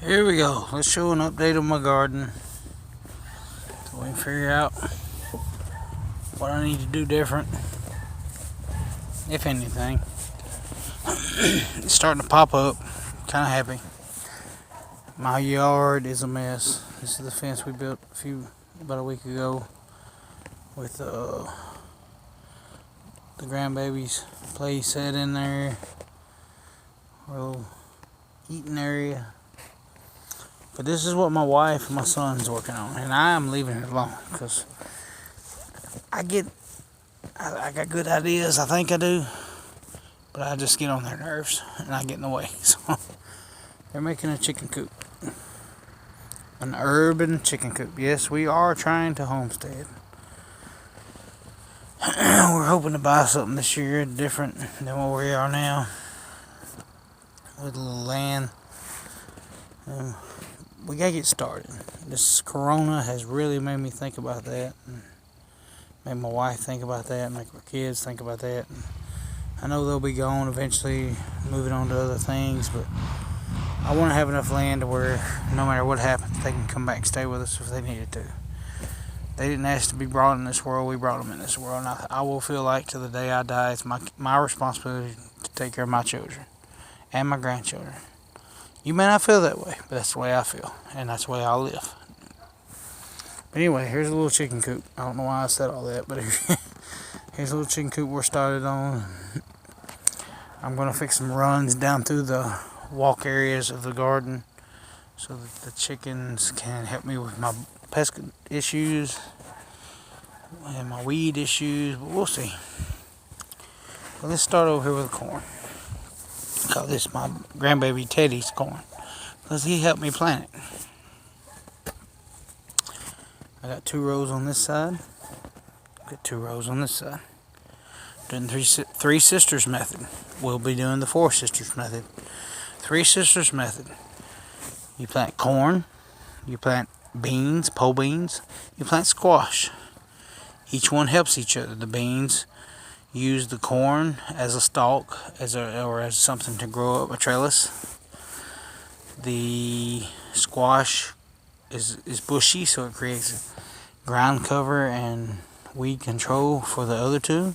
Here we go. Let's show an update of my garden so we can figure out what I need to do different, if anything. It's starting to pop up. Kind of happy. My yard is a mess. This is the fence we built about a week ago with the grandbabies' play set in there, a little eating area. But this is what my wife and my son's working on, and I am leaving it alone because I got good ideas. I think I do, but I just get on their nerves and I get in the way. So they're making a chicken coop, an urban chicken coop. Yes, we are trying to homestead. We're hoping to buy something this year different than what we are now, with a little land. We gotta get started. This corona has really made me think about that, and made my wife think about that, make my kids think about that. And I know they'll be gone eventually, moving on to other things, but I want to have enough land to where no matter what happens, they can come back and stay with us if they needed to. They didn't ask to be brought in this world, we brought them in this world, and I will feel like to the day I die, it's my responsibility to take care of my children and my grandchildren. You may not feel that way, but that's the way I feel, and that's the way I'll live. But anyway, here's a little chicken coop. I don't know why I said all that, but here's a little chicken coop we're started on. I'm going to fix some runs down through the walk areas of the garden so that the chickens can help me with my pest issues and my weed issues, but we'll see. Well, let's start over here with the corn. Call this my grandbaby Teddy's corn because he helped me plant it. I got 2 rows on this side. Got 2 rows on this side. Doing three sisters method. We'll be doing the 4 sisters method. 3 sisters method. You plant corn. You plant beans, pole beans. You plant squash. Each one helps each other. The beans use the corn as a stalk, or as something to grow up a trellis. The squash is bushy, so it creates ground cover and weed control for the other 2.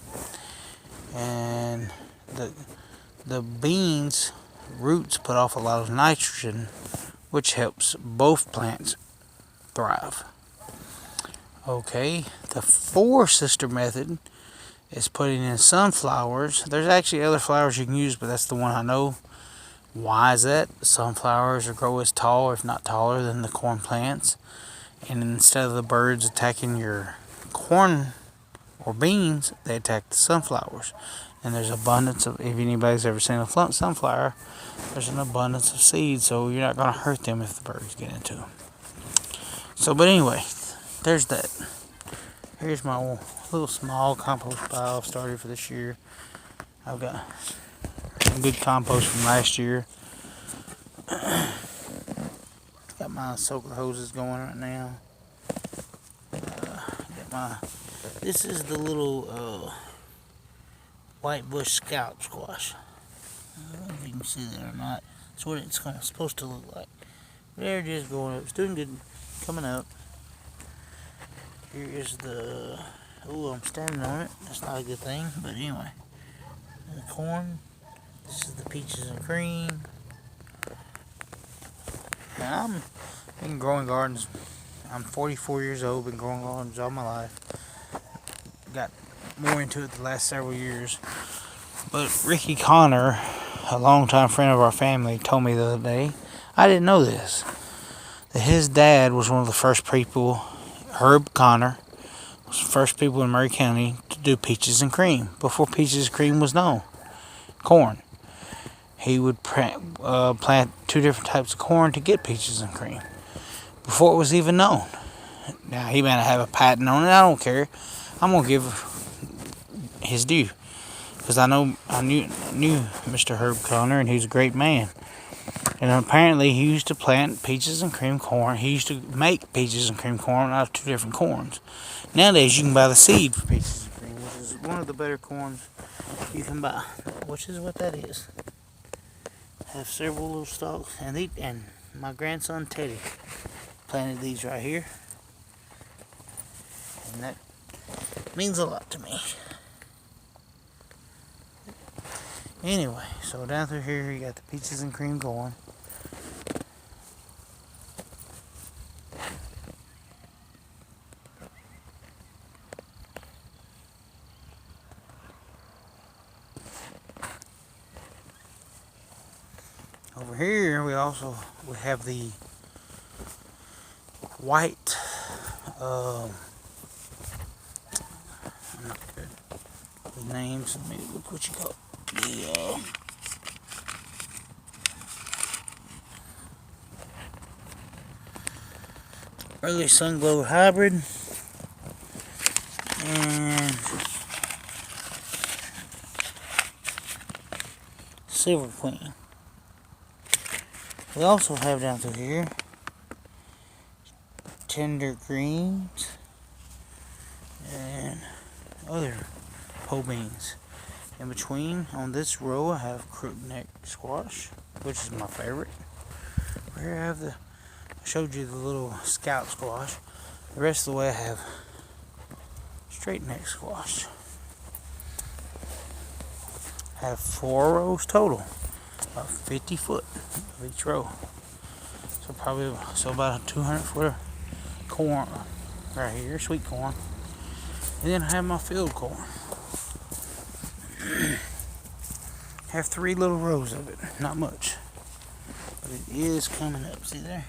And the beans roots put off a lot of nitrogen, which helps both plants thrive. Okay, the 4 sister method is putting in sunflowers. There's actually other flowers you can use, but that's the one I know. Why is that? Sunflowers grow as tall, if not taller, than the corn plants. And instead of the birds attacking your corn or beans, they attack the sunflowers. And there's abundance of, if anybody's ever seen a sunflower, there's an abundance of seeds, so you're not going to hurt them if the birds get into them. So, but anyway, there's that. Here's my little small compost pile I've started for this year. I've got some good compost from last year. Got my soaker hoses going right now. This is the little white bush scout squash. I don't know if you can see that or not. That's what it's kind of supposed to look like. There it is going up. It's doing good, coming up. Here is the... Oh, I'm standing on it. That's not a good thing, but anyway. The corn. This is the peaches and cream. Now, I've been growing gardens. I'm 44 years old, been growing gardens all my life. Got more into it the last several years. But Ricky Connor, a longtime friend of our family, told me the other day, I didn't know this, that his dad was one of the first people, Herb Connor, was the first people in Murray County to do peaches and cream, before peaches and cream was known. Corn. He would plant 2 different types of corn to get peaches and cream, before it was even known. Now, he may not have a patent on it, I don't care. I'm going to give his due, because I knew Mr. Herb Connor, and he's a great man. And apparently he used to plant peaches and cream corn. He used to make peaches and cream corn out of 2 different corns. Nowadays you can buy the seed for peaches and cream, which is one of the better corns you can buy. Which is what that is. Have several little stalks, and my grandson Teddy planted these right here, and that means a lot to me. Anyway, so down through here you got the peaches and cream going. Over here we have the white I'm not good with names. Let me look what you call it. The early sun glow hybrid and silver queen. We also have down through here tender greens and other pole beans. In between, on this row, I have crookneck squash, which is my favorite. Here I have I showed you the little scout squash. The rest of the way I have straight neck squash. I have 4 rows total of 50 foot of each row. So about a 200 foot corn right here, sweet corn. And then I have my field corn. I have 3 little rows of it, not much, but it is coming up. See there?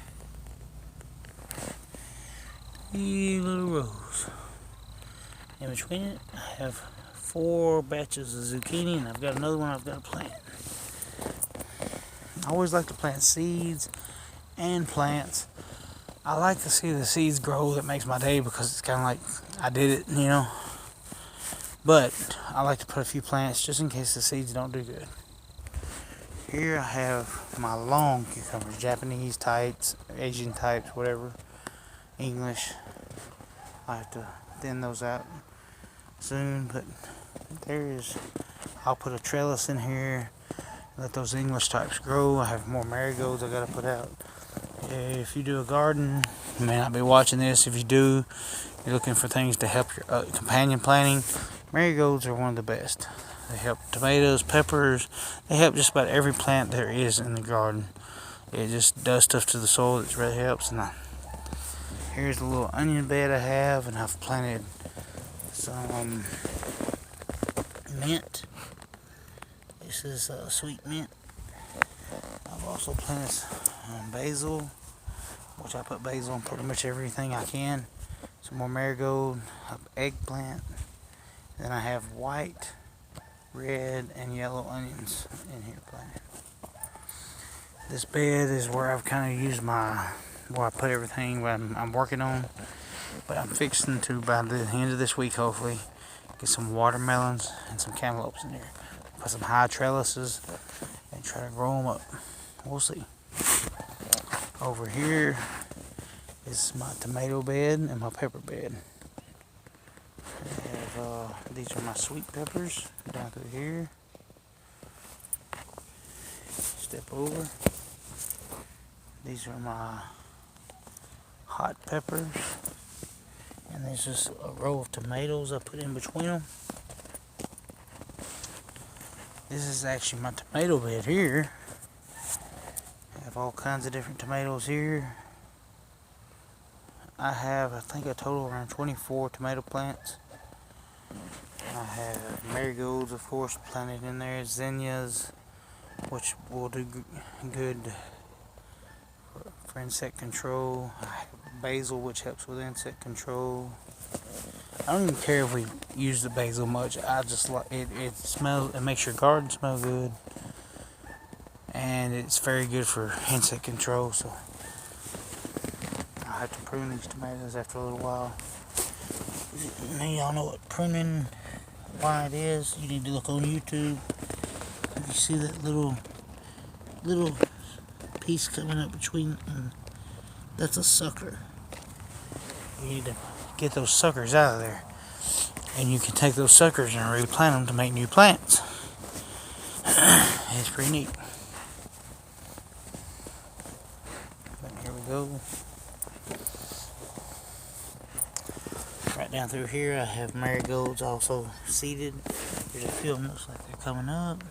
3 little rows. In between it, I have 4 batches of zucchini, and I've got another one I've got to plant. I always like to plant seeds and plants. I like to see the seeds grow. That makes my day because it's kind of like I did it, you know. But I like to put a few plants just in case the seeds don't do good. Here I have my long cucumbers, Japanese types, Asian types, whatever, English. I have to thin those out soon, but I'll put a trellis in here, let those English types grow. I have more marigolds I gotta put out. If you do a garden, you may not be watching this. If you do, you're looking for things to help your companion planting, marigolds are one of the best. They help tomatoes, peppers, they help just about every plant there is in the garden. It just does stuff to the soil that really helps. And here's a little onion bed I have, and I've planted some mint. This is sweet mint. I've also planted some basil, which I put basil on pretty much everything I can. Some more marigold, eggplant. Then I have white, red, and yellow onions in here planted. This bed is where I've kind of used where I put everything I'm working on. But I'm fixing to, by the end of this week hopefully, get some watermelons and some cantaloupes in here. Put some high trellises and try to grow them up. We'll see. Over here is my tomato bed and my pepper bed. These are my sweet peppers down through here. Step over. These are my hot peppers. And there's just a row of tomatoes I put in between them. This is actually my tomato bed here. I have all kinds of different tomatoes here. I have, I think, a total around 24 tomato plants. I have marigolds, of course, planted in there. Zinnias, which will do good for insect control. I have basil, which helps with insect control. I don't even care if we use the basil much. I just like it. It smells. It makes your garden smell good, and it's very good for insect control. So I have to prune these tomatoes after a little while. Y'all know what pruning, why it is. You need to look on YouTube. If you see that little piece coming up between, that's a sucker. You need to get those suckers out of there, and you can take those suckers and replant them to make new plants. It's pretty neat. go. Right down through here I have marigolds also seeded. There's a few of them, looks like they're coming up.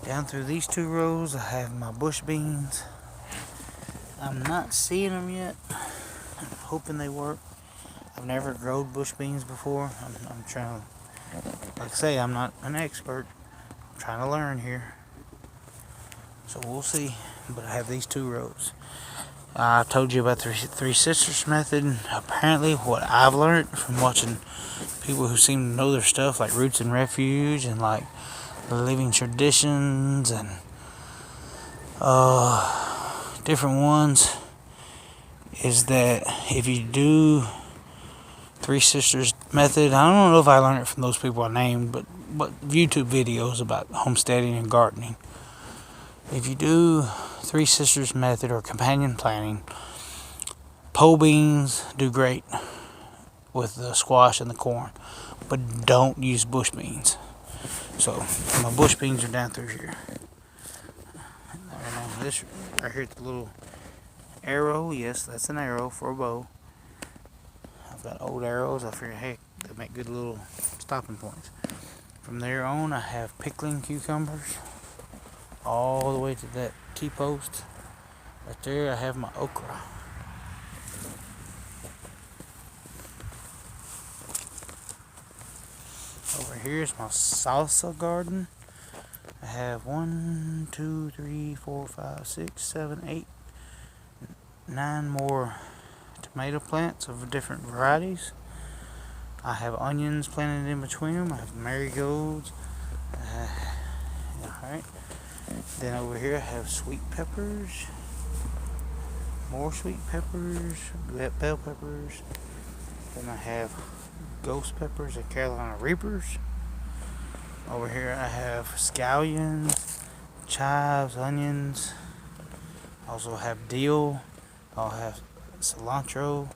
Down through these 2 rows I have my bush beans. I'm not seeing them yet. I'm hoping they work. I've never grown bush beans before. I'm trying, like I say, I'm not an expert. I'm trying to learn here. So we'll see. But I have these 2 rows. I told you about the Three Sisters method. Apparently what I've learned from watching people who seem to know their stuff, like Roots and Refuge and like Living Traditions and different ones, is that if you do Three Sisters method, I don't know if I learned it from those people I named, but YouTube videos about homesteading and gardening. If you do Three Sisters method or companion planting, pole beans do great with the squash and the corn, but don't use bush beans. So my bush beans are down through here. This right here, the little arrow, yes, that's an arrow for a bow. I've got old arrows. I figure, hey, they make good little stopping points. From there on, I have pickling cucumbers all the way to that T-post. Right there, I have my okra. Over here is my salsa garden. I have 1, 2, 3, 4, 5, 6, 7, 8, 9 more tomato plants of different varieties. I have onions planted in between them. I have marigolds. Alright. Then over here I have sweet peppers. More sweet peppers. Bell peppers. Then I have ghost peppers and Carolina Reapers. Over here I have scallions, chives, onions. I also have dill. I'll have cilantro.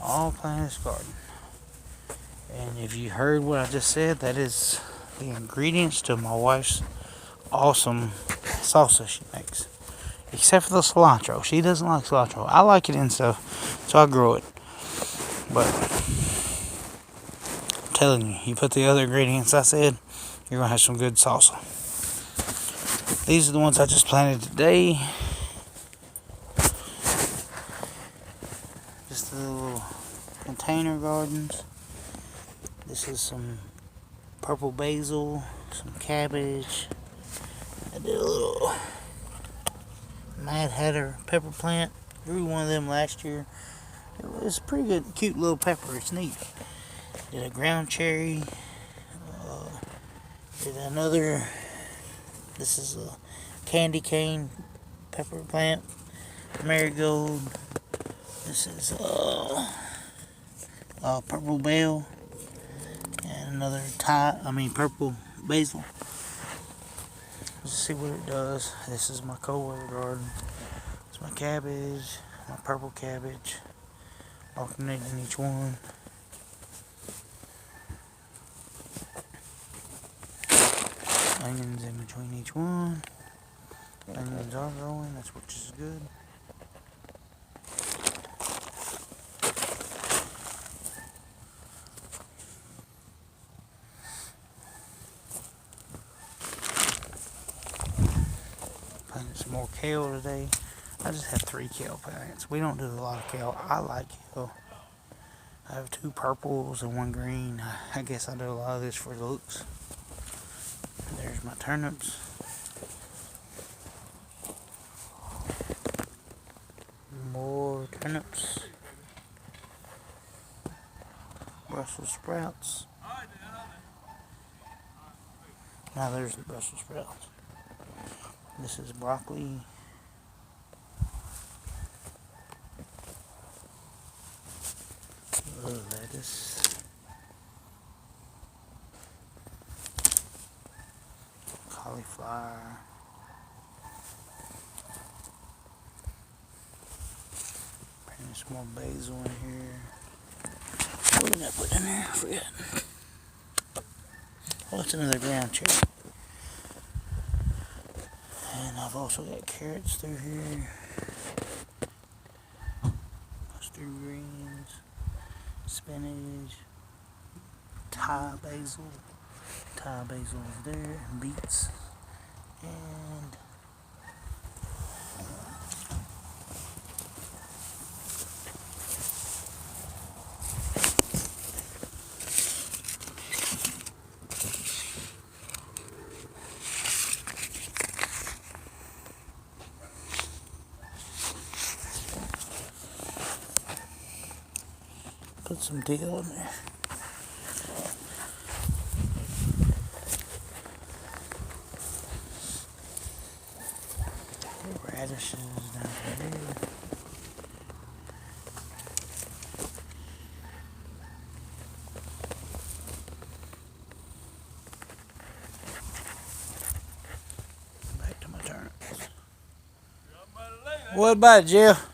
All planted in this garden. And if you heard what I just said, that is the ingredients to my wife's awesome salsa she makes. Except for the cilantro. She doesn't like cilantro. I like it and stuff, so I grow it. But I'm telling you, you put the other ingredients I said, you're going to have some good salsa. These are the ones I just planted today. Just the little container gardens. This is some purple basil, some cabbage. I did a little Mad Hatter pepper plant. Grew one of them last year. It was a pretty good, cute little pepper. It's neat. Did a ground cherry. Did another. This is a candy cane pepper plant. Marigold. This is purple bell. And another purple basil. Let's see what it does. This is my cold weather garden. It's my cabbage, my purple cabbage, alternating each one. Onions in between each one. Onions are growing, that's which is good. Planted some more kale today. I just have 3 kale plants. We don't do a lot of kale. I like kale. I have 2 purples and 1 green. I guess I do a lot of this for looks. There's my turnips. More turnips. Brussels sprouts. Now there's the Brussels sprouts. This is broccoli. Lettuce. Cauliflower. Putting some more basil in here. What did I put in there? I forgot. Oh, it's another ground cherry. And I've also got carrots through here, mustard greens, spinach, Thai basil. Thai basil is there, beets, and put some dill in there. Radishes down here. Back to my turnips. What about it, Jeff?